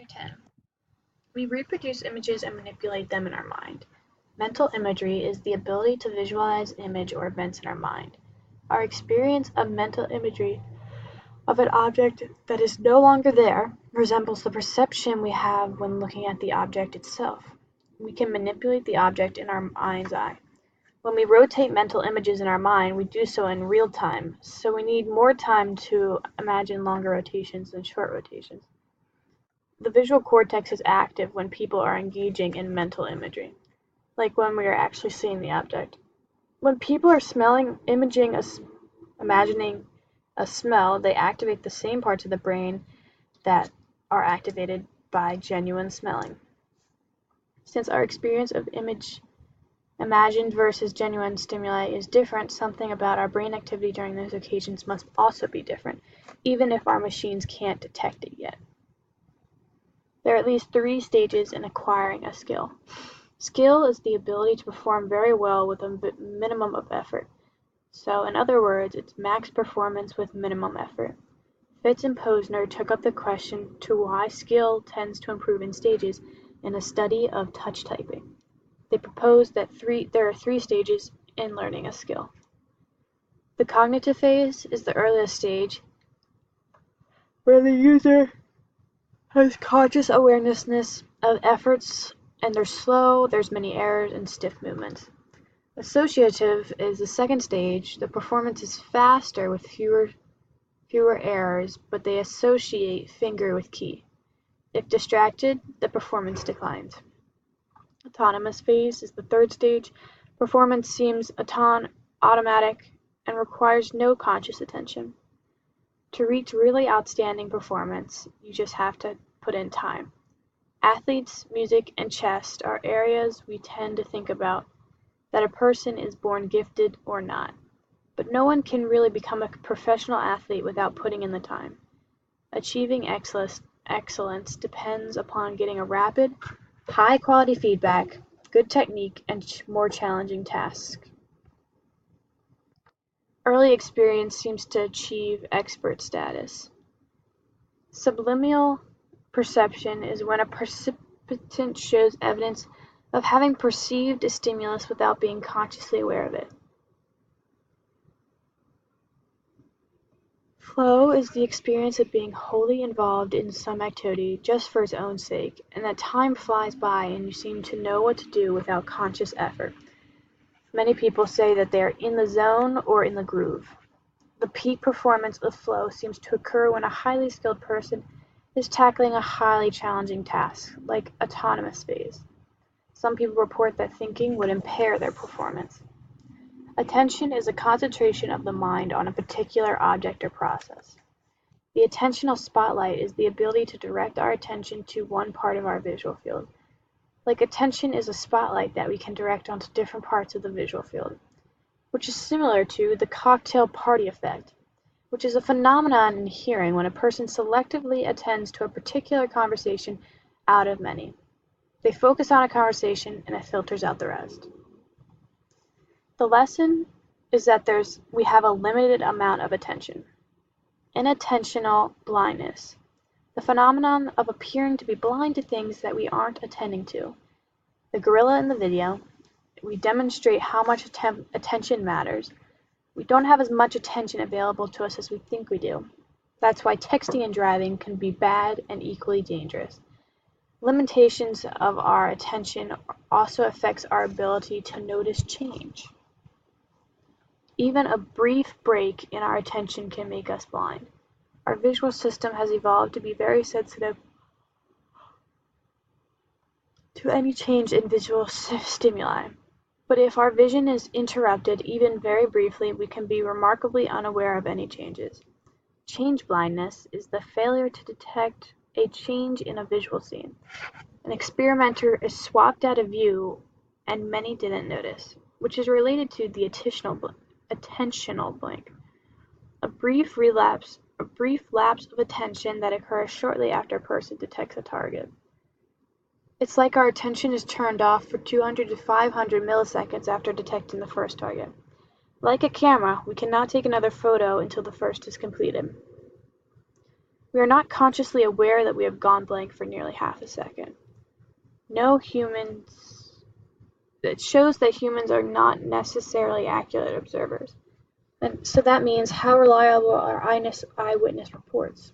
Chapter 10. We reproduce images and manipulate them in our mind. Mental imagery is the ability to visualize an image or events in our mind. Our experience of mental imagery of an object that is no longer there resembles the perception we have when looking at the object itself. We can manipulate the object in our mind's eye. When we rotate mental images in our mind, we do so in real time, so we need more time to imagine longer rotations than short rotations. The visual cortex is active when people are engaging in mental imagery, like when we are actually seeing the object. When people are imagining a smell, they activate the same parts of the brain that are activated by genuine smelling. Since our experience of imagined versus genuine stimuli is different, something about our brain activity during those occasions must also be different, even if our machines can't detect it yet. There are at least 3 stages in acquiring a skill. Skill is the ability to perform very well with a minimum of effort. So, in other words, it's max performance with minimum effort. Fitz and Posner took up the question to why skill tends to improve in stages in a study of touch typing. They proposed that there are 3 stages in learning a skill. The cognitive phase is the earliest stage, where the user has conscious awareness of efforts, and they're slow, there's many errors, and stiff movements. Associative is the second stage. The performance is faster with fewer errors, but they associate finger with key. If distracted, the performance declines. Autonomous phase is the third stage. Performance seems automatic and requires no conscious attention. To reach really outstanding performance, you just have to put in time. Athletes, music, and chess are areas we tend to think about that a person is born gifted or not. But no one can really become a professional athlete without putting in the time. Achieving excellence depends upon getting a rapid, high-quality feedback, good technique, and more challenging tasks. Early experience seems to achieve expert status. Subliminal perception is when a percipient shows evidence of having perceived a stimulus without being consciously aware of it. Flow is the experience of being wholly involved in some activity just for its own sake, and that time flies by and you seem to know what to do without conscious effort. Many people say that they are in the zone or in the groove. The peak performance of flow seems to occur when a highly skilled person is tackling a highly challenging task, like autonomous phase. Some people report that thinking would impair their performance. Attention is a concentration of the mind on a particular object or process. The attentional spotlight is the ability to direct our attention to one part of our visual field. Like attention is a spotlight that we can direct onto different parts of the visual field, which is similar to the cocktail party effect, which is a phenomenon in hearing when a person selectively attends to a particular conversation out of many. They focus on a conversation and it filters out the rest. The lesson is that we have a limited amount of attention. Inattentional blindness, the phenomenon of appearing to be blind to things that we aren't attending to. The gorilla in the video, we demonstrate how much attention matters. We don't have as much attention available to us as we think we do. That's why texting and driving can be bad and equally dangerous. Limitations of our attention also affects our ability to notice change. Even a brief break in our attention can make us blind. Our visual system has evolved to be very sensitive to any change in visual stimuli. But if our vision is interrupted even very briefly, we can be remarkably unaware of any changes. Change blindness is the failure to detect a change in a visual scene. An experimenter is swapped out of view and many didn't notice, which is related to the attentional blank, a brief lapse of attention that occurs shortly after a person detects a target. It's like our attention is turned off for 200 to 500 milliseconds after detecting the first target. Like a camera, we cannot take another photo until the first is completed. We are not consciously aware that we have gone blank for nearly half a second. It shows that humans are not necessarily accurate observers. And so that means, how reliable are eyewitness reports?